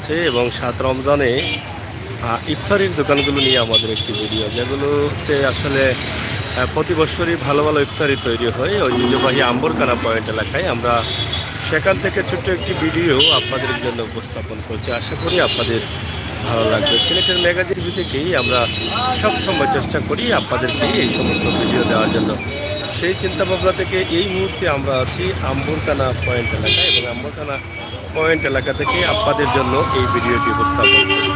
আছে এবং 7 রমজানে ইফতারির দোকানগুলো নিয়ে আমাদের একটি ভিডিও, যেগুলোতে আসলে প্রতি বছরই ভালো ভালো ইফতারি তৈরি হয় ঐতিহ্যবাহী আম্বরকানা পয়েন্ট এলাকায়। আমরা সেখান থেকে ছোট্ট একটি ভিডিও আপনাদের জন্য উপস্থাপন করছি। আশা করি আপনাদের ভালো লাগবে। সিলেটের ম্যাগাজিন থেকেই আমরা সবসময় চেষ্টা করি আপনাদেরকে এই সমস্ত ভিডিও দেওয়ার জন্য। সেই চিন্তাভাবনা থেকে এই মুহূর্তে আমরা আছি আম্বরকানা পয়েন্ট এলাকায় এবং আম্বরকানা পয়েন্ট এলাকা থেকে আপনাদের জন্য এই ভিডিওটি উপস্থাপন করছি।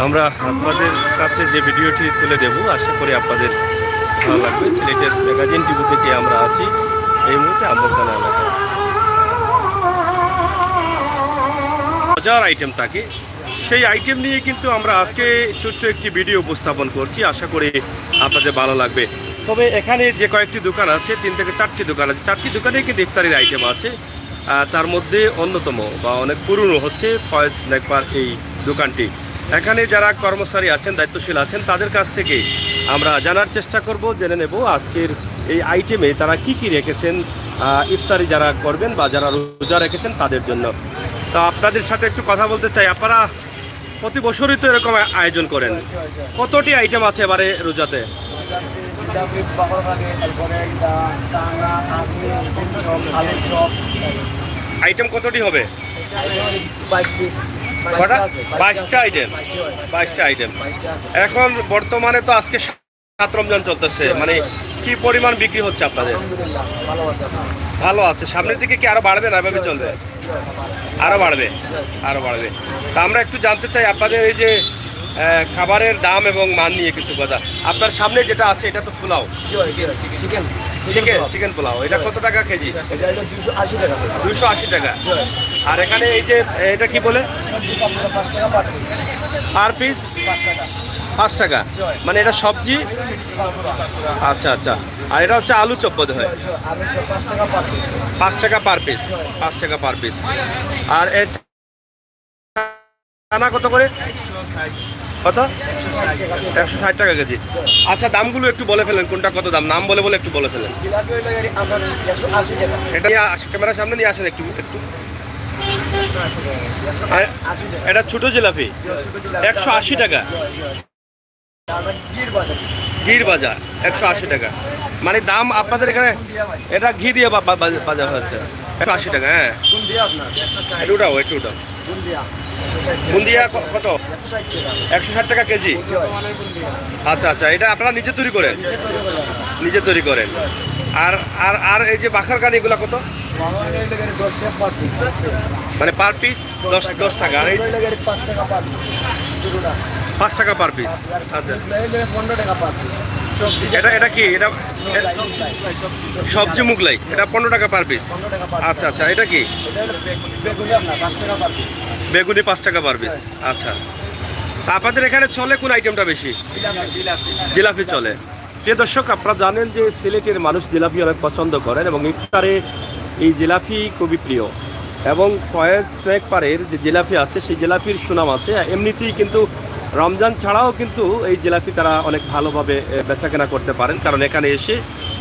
আমরা আপনাদের কাছে যে ভিডিওটি তুলে দেব আশা করি আপনাদের ভালো লাগবে। সিলেটের ম্যাগাজিন টিভি থেকে আমরা আছি এই মুহূর্তে আম্বরকানা এলাকায়। মজার আইটেম থাকে, সেই আইটেম নিয়ে কিন্তু আমরা আজকে ছোট্ট একটি ভিডিও উপস্থাপন করছি। আশা করি আপনাদের ভালো লাগবে। তবে এখানে যে কয়েকটি দোকান আছে, 3 থেকে 4টি দোকান আছে, 4টি দোকানে কিন্তু ইফতারির আইটেম আছে। তার মধ্যে অন্যতম বা অনেক পুরনো হচ্ছে ফয়েজ স্ন্যাক বার এই দোকানটি। এখানে যারা কর্মচারী আছেন, দায়িত্বশীল আছেন, তাদের কাছ থেকে আমরা জানার চেষ্টা করব, জেনে নেব আজকের এই আইটেমে তারা কি কি রেখেছেন ইফতারি যারা করবেন বা যারা রোজা রেখেছেন তাদের জন্য। তো আপনাদের সাথে একটু কথা বলতে চাই। আপনারা প্রতি বছরই তো এরকম আয়োজন করেন, কতটি আইটেম আছে এবারে রোজাতে? আইটেম কতটি হবে? 22টা আইটেম। 22টা আইটেম। এখন বর্তমানে তো আজকে 7 রমজান চলতেছে, মানে কি পরিমাণ বিক্রি হচ্ছে আপনাদের? ভালো আছে। সামনের দিকে কি আরো বাড়বে না এভাবে চলবে? আরো বাড়বে, আরো বাড়বে। তা আমরা একটু জানতে চাই আপনাদের এই যে খাবারের দাম এবং মান নিয়ে কিছু কথা। আপনার সামনে যেটা আছে এটা তো পোলাও, চিকেন পোলাও, এটা কত টাকা কেজি? 280 টাকা। আর এখানে এই যে এটা কি বলে, পার পিস 5 টাকা, মানে এটা সবজি? আচ্ছা আচ্ছা। আর এটা হচ্ছে আলু চপ বোধ হয়, 5 টাকা পার পিস, 5 টাকা পার পিস। আর এই চানা কত করে? কত? 160 টাকা কেজি। আচ্ছা, দামগুলো একটু বলে ফেলেন, কোনটা কত দাম, নাম বলে বলে একটু বলে ফেলেন। এটা নিয়ে ক্যামেরার সামনে নিয়ে আসেন একটু একটু। এটা ছোট জিলাপি 180 টাকা। গির ভাজা 180 টাকা, মানে দাম আপনাদের এখানে এটা ঘি দিয়ে ভাজা হচ্ছে 180 টাকা। হ্যাঁ, একটু উঠাও। বুন্দিয়া কত? 160 টাকা কেজি। আচ্ছা আচ্ছা, এটা আপনারা নিজে তৈরি করেন? নিজে তৈরি করেন। আর আর আর এই যে বাখার কানি এগুলো কত? মানে পার পিস 10 টাকা। আর এই 5 টাকা পার পিস। আচ্ছা, এটা কি? এটা সবজি মুগলাই, এটা 15 টাকা পার পিস। আচ্ছা আচ্ছা, এটা কি? বেগুনি 5 টাকা পার পিস। আচ্ছা, তা আপনাদের এখানে চলে কোন আইটেমটা বেশি? জিলাপি চলে। প্রিয় দর্শক, আপনারা জানেন যে সিলেটের মানুষ জিলাপি অনেক পছন্দ করেন এবং ইফতারে এই জিলাপি খুবই প্রিয়। এবং ফয়েজ স্ন্যাক বারের যে জিলাপি আছে সেই জিলাপির সুনাম আছে। এমনিতেই কিন্তু রমজান ছাড়াও কিন্তু এই জিলাপি তারা অনেক ভালোভাবে বেচাকেনা করতে পারেন, কারণ এখানে এসে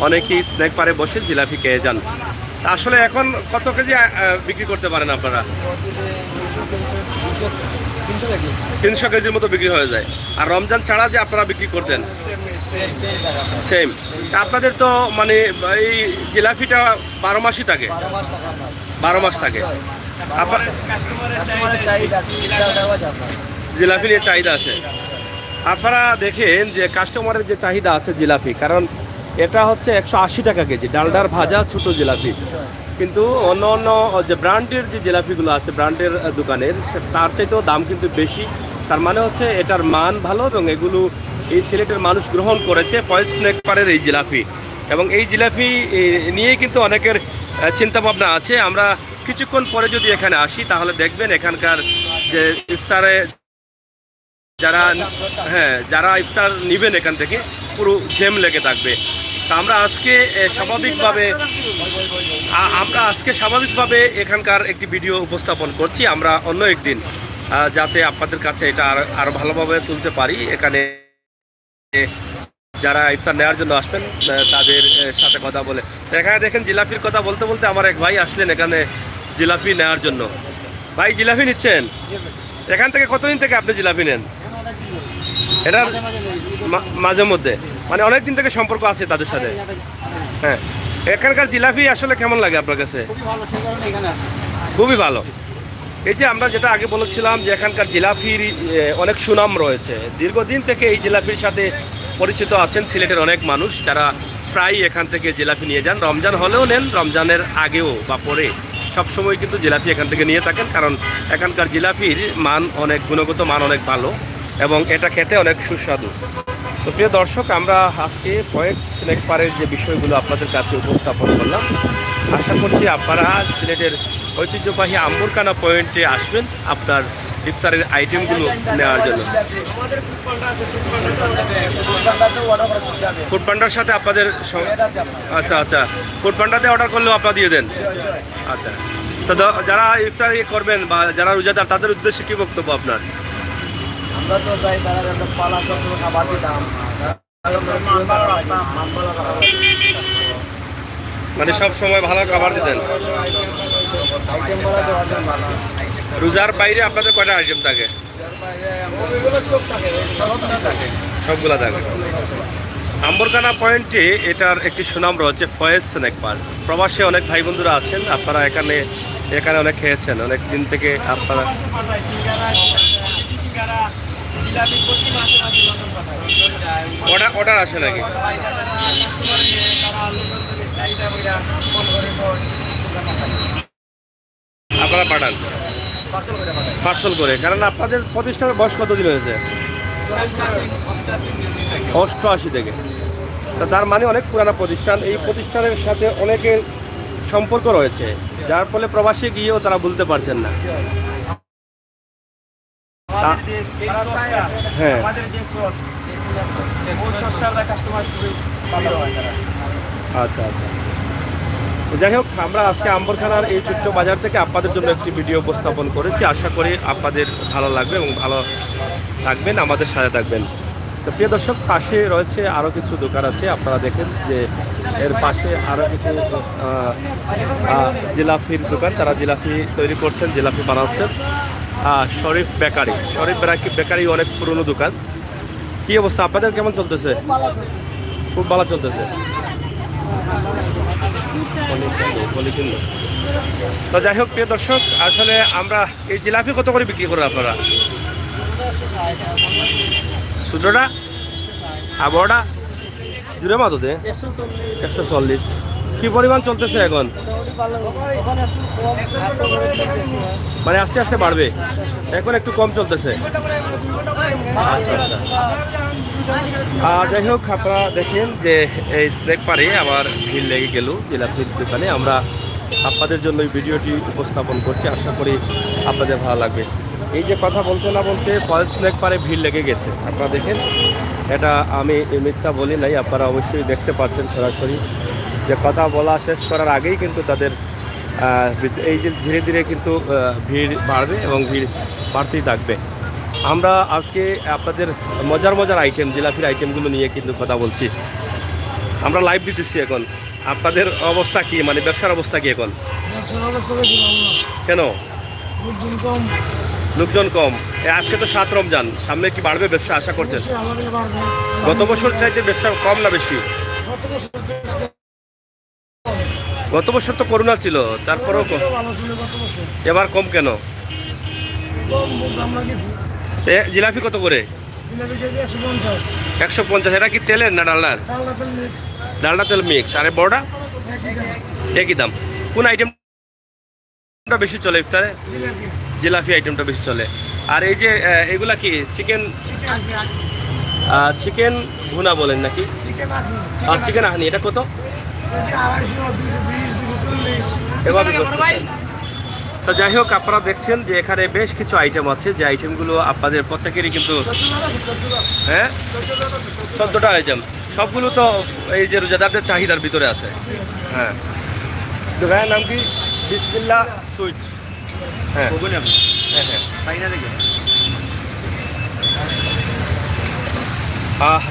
অনেকেই স্ন্যাক বারে বসে জিলাপি খেয়ে যান। আসলে এখন কত কেজি বিক্রি করতে পারেন আপনারা? 300 কেজির মতো বিক্রি হয়ে যায়। আর রমজান ছাড়া যে আপনারা বিক্রি করতেন সেম। আপনাদের তো মানে এই জিলাপিটা 12 মাসই থাকে? 12 মাস থাকে। জিলাপি নিয়ে চাহিদা আছে। আপনারা দেখেন যে কাস্টমারের যে চাহিদা আছে জিলাপি, কারণ এটা হচ্ছে 180 টাকা কেজি ডালডার ভাজা ছোট জিলাপি। কিন্তু অন্য অন্য যে ব্র্যান্ডের যে জিলাপিগুলো আছে ব্র্যান্ডের দোকানের, তার চাইতেও দাম কিন্তু বেশি। তার মানে হচ্ছে এটার মান ভালো এবং এগুলো এই সিলেটের মানুষ গ্রহণ করেছে ফয়েজ স্ন্যাক বারের এই জিলাপি। এবং এই জিলাপি নিয়েই কিন্তু অনেকের চিন্তাভাবনা আছে। আমরা কিছুক্ষণ পরে যদি এখানে আসি তাহলে দেখবেন এখানকার যে ইফতারে যারা ইফতার নেবেন এখান থেকে পুরো জ্যাম লেগে থাকবে। তা আমরা আজকে স্বাভাবিকভাবে এখানকার একটি ভিডিও উপস্থাপন করছি। আমরা অন্য একদিন যাতে আপনাদের কাছে এটা আরও ভালোভাবে তুলতে পারি। এখানে যারা ইফতার নেওয়ার জন্য আসবেন তাদের সাথে কথা বলে। এখানে দেখেন জিলাপির কথা বলতে বলতে আমার এক ভাই আসলেন এখানে জিলাপি নেওয়ার জন্য। ভাই জিলাপি নিচ্ছেন? এখান থেকে কতদিন থেকে আপনি জিলাপি নেন? এটা মাঝে মধ্যে, মানে অনেক দিন থেকে সম্পর্ক আছে তাদের সাথে। হ্যাঁ, এখানকার জিলাপি আসলে কেমন লাগে আপনার কাছে? খুবই ভালো। এই যে আমরা যেটা আগে বলেছিলাম যে এখানকার জিলাপির অনেক সুনাম রয়েছে, দীর্ঘদিন থেকে এই জিলাপির সাথে পরিচিত আছেন সিলেটের অনেক মানুষ, যারা প্রায় এখান থেকে জিলাপি নিয়ে যান। রমজান হলেও নেন, রমজানের আগেও বা পরে সবসময় কিন্তু জিলাপি এখান থেকে নিয়ে থাকেন, কারণ এখানকার জিলাপির মান অনেক, গুণগত মান অনেক ভালো এবং এটা খেতে অনেক সুস্বাদু। তো প্রিয় দর্শক, আমরা আজকে কয়েক স্ন্যাক বারের যে বিষয়গুলো আপনাদের কাছে উপস্থাপন করলাম। আশা করছি আপনারা সিলেটের ঐতিহ্যবাহী আম্বরখানা পয়েন্টে আসবেন আপনার ইফতারের আইটেমগুলো নেওয়ার জন্য। ফুড পান্ডার সাথে আপনাদের আচ্ছা আচ্ছা, ফুড পান্ডাতে অর্ডার করলেও আপনারা দিয়ে দেন? আচ্ছা, তো যারা ইফতার করবেন বা যারা রোজাদার তাদের উদ্দেশ্যে কী বক্তব্য আপনার? আমরা তো চাই তারা একটা পালা সবসময় খাবার দিতাম, মানে সব সময় ভালো খাবার দিতেন। রোজার বাইরে আপনাদের কয়টা আইটেম থাকে? সবগুলা থাকে। আম্বরখানা পয়েন্টে এটার একটি সুনাম রয়েছে, ফয়েজ স্ন্যাক বার। প্রবাসে অনেক ভাই বন্ধুরা আছেন, আপনারা এখানে অনেক খেয়েছেন, অনেক দিন থেকে আপনারা। অর্ডার আসে নাকি? আপনারা পাঠান পার্সেল করে? কারণ আপনাদের প্রতিষ্ঠানের বয়স কতদিন হয়েছে? 88 থেকে। তার মানে অনেক পুরানো প্রতিষ্ঠান। এই প্রতিষ্ঠানের সাথে অনেকের সম্পর্ক রয়েছে, যার ফলে প্রবাসী গিয়েও তারা বলতে পারছেন না। হ্যাঁ, আচ্ছা আচ্ছা। যাই হোক, আমরা আজকে আম্বরখানার এই ছোট্ট বাজার থেকে আপনাদের জন্য একটি ভিডিও উপস্থাপন করেছি। আশা করি আপনাদের ভালো লাগবে এবং ভালো থাকবেন, আমাদের সাথে থাকবেন। তো প্রিয় দর্শক, পাশে রয়েছে আরও কিছু দোকান আছে, আপনারা দেখেন যে এর পাশে আরও কিছু জিলাপির দোকান, তারা জিলাপি তৈরি করছেন, জিলাপি বানাচ্ছেন। শরীফ বেকারি, বেকারি অনেক পুরনো দোকান। কী অবস্থা আপনাদের, কেমন চলতেছে? খুব ভালো চলতেছে। তো যাই হোক প্রিয় দর্শক, আসলে আমরা এই জিলাপি কত করে বিক্রি করেন আপনারা? ছোটটা আর বড়টা জুড়ে মাতো দে 140। কি পরিমাণ চলতেছে এখন? মানে আস্তে আস্তে বাড়বে, এখন একটু কম চলতেছে। যাই হোক, আপনারা দেখেন যে এই স্ন্যাক বারে আবার ভিড় লেগে গেল জিলাপির দোকানে। আমরা আপনাদের জন্য এই ভিডিওটি উপস্থাপন করছি, আশা করি আপনাদের ভালো লাগবে। এই যে কথা বলতে না বলতে ফয়েজ স্ন্যাক বারে ভিড় লেগে গেছে, আপনারা দেখেন। এটা আমি মিথ্যা বলি নাই, আপনারা অবশ্যই দেখতে পাচ্ছেন সরাসরি যে কথা বলা শেষ করার আগেই কিন্তু তাদের এই যে ধীরে ধীরে কিন্তু ভিড় বাড়বে এবং ভিড় বাড়তেই থাকবে। আমরা আজকে আপনাদের মজার আইটেম, জিলাপির আইটেমগুলো নিয়ে কিন্তু কথা বলছি। আমরা লাইভ দিতেছি এখন। আপনাদের অবস্থা কি, মানে ব্যবসার অবস্থা কি এখন? কেন? লোকজন কম। আজকে তো 7 রমজান, সামনে কি বাড়বে ব্যবসা আশা করছেন? গত বছর চাইতে ব্যবসা কম না বেশি? গত বছর তো করোনা ছিল, তারপরেও এবার কম কেন? জিলাপি কত করে? 150। এটা কি তেলের না ডালনার? ডালনা তেল মিক্স। আরে বড়টা একই দাম। কোন আইটেমটা বেশি চলে ইফতারে? জিলাপি আইটেমটা বেশি চলে। আর এই যে এগুলা কি চিকেন ভুনা বলেন নাকি? চিকেন আহনি, এটা কত? এভাবে। তো যাই হোক, আপনারা দেখছেন যে এখানে বেশ কিছু আইটেম আছে, যে আইটেমগুলো আপনাদের প্রত্যেকেরই কিন্তু, হ্যাঁ 14টা আইটেম, সবগুলো তো এই যে রোজাদারদের চাহিদার ভিতরে আছে। হ্যাঁ, দোকানের নাম কি? বিসমিল্লাহ সুইট। হ্যাঁ হ্যাঁ হ্যাঁ। চাইনা থেকে।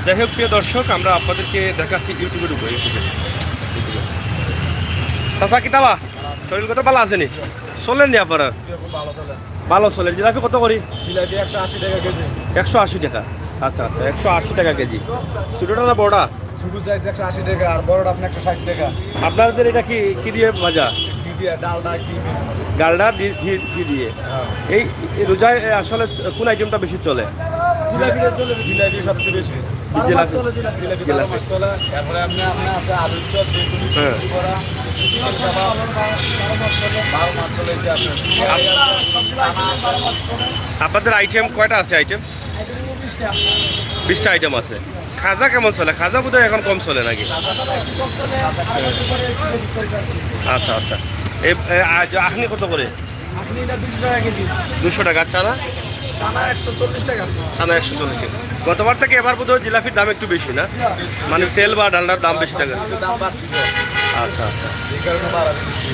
যাই হোক প্রিয় দর্শক, আমরা আপনাদেরকে দেখাচ্ছি ইউটিউবের উপরে। চাচা কিতাবা শরীর কত ভালো আছে নি? চলেন নি আপনারা? খুব ভালো চলে। ভালো চলে। জিলাপি কত করি? জিলাপি 180 টাকা কেজি। 180 টাকা। আচ্ছা আচ্ছা, 180 টাকা কেজি। ছোটোটা না বড়টা? ছোট সাইজ 180 টাকা আর বড়টা আপনার 160 টাকা। আপনাদের এটা কি দিয়ে ভাজা? ঘি দিয়ে ডালটা ঘি মিক্স। ডালডা ঘি দিয়ে। হ্যাঁ। এই রোজায় আসলে কোন আইটেমটা বেশি চলে? জিলাপিটা চলে, জিলাপি সবচেয়ে বেশি। জিলাপি চলে জিলাপি, জিলাপি বারো মাস চলে। তারপরে আপনার আছে আলুর চপ, বেগুনি, হ্যাঁ। সুজি বড়া, চিকেন কাবাব, 12 মাস চলে এটা আপনার। আপনাদের আইটেম কয়টা আছে? আইটেম 20টা আইটেম আছে। খাজা কেমন চলে? খাজা বোধহয় এখন কম চলে নাকি? আচ্ছা আচ্ছা। এই আখনি কত করে? আপনি এটা 200 টাকা কেজি। 200 টাকা। চানা? চানা 140 টাকা। চানা 140 টাকা। গতবার থেকে এবার বোধহয় জিলাপির দাম একটু বেশি না? মানে তেল বা ডালটার দাম বেশি টাকা। কিছু দাম বাড়তি। আচ্ছা আচ্ছা। এই কারণে বাড়ানো মিষ্টি।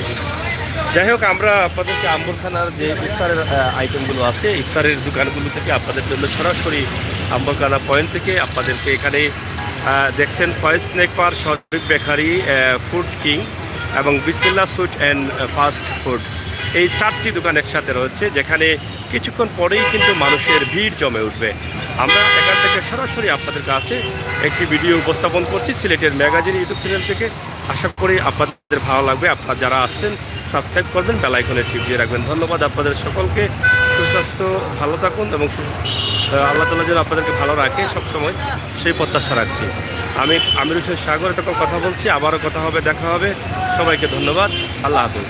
যাই হোক, আমরা আপনাদেরকে আম্বরখানার যে ইফতারের আইটেমগুলো আছে, ইফতারের দোকানগুলো থেকে আপনাদের জন্য সরাসরি আম্বরখানা পয়েন্ট থেকে আপনাদেরকে এখানে দেখছেন ফয়েজ স্ন্যাক বার, শরীফ বেকারি, ফুড কিং এবং বিসমিল্লাহ সুইট অ্যান্ড ফাস্ট ফুড। এই 4টি দোকান একসাথে রয়েছে, যেখানে কিছুক্ষণ পরেই কিন্তু মানুষের ভিড় জমে উঠবে। আমরা এখান থেকে সরাসরি আপনাদের কাছে একটি ভিডিও উপস্থাপন করছি সিলেটের ম্যাগাজিন ইউটিউব চ্যানেল থেকে। আশা করি আপনাদের ভালো লাগবে। আপনারা যারা আসছেন সাবস্ক্রাইব করবেন, বেল আইকনে টিপ দিয়ে রাখবেন। ধন্যবাদ আপনাদের সকলকে। সুস্বাস্থ্য, ভালো থাকুন এবং আল্লাহ তাআলা যেন আপনাদেরকে ভালো রাখে সবসময়, সেই প্রত্যাশা রাখছি। আমি আমির হোসেন সাগর তখন কথা বলছি। আবারও কথা হবে, দেখা হবে। সবাইকে ধন্যবাদ। আল্লাহ হাফেজ।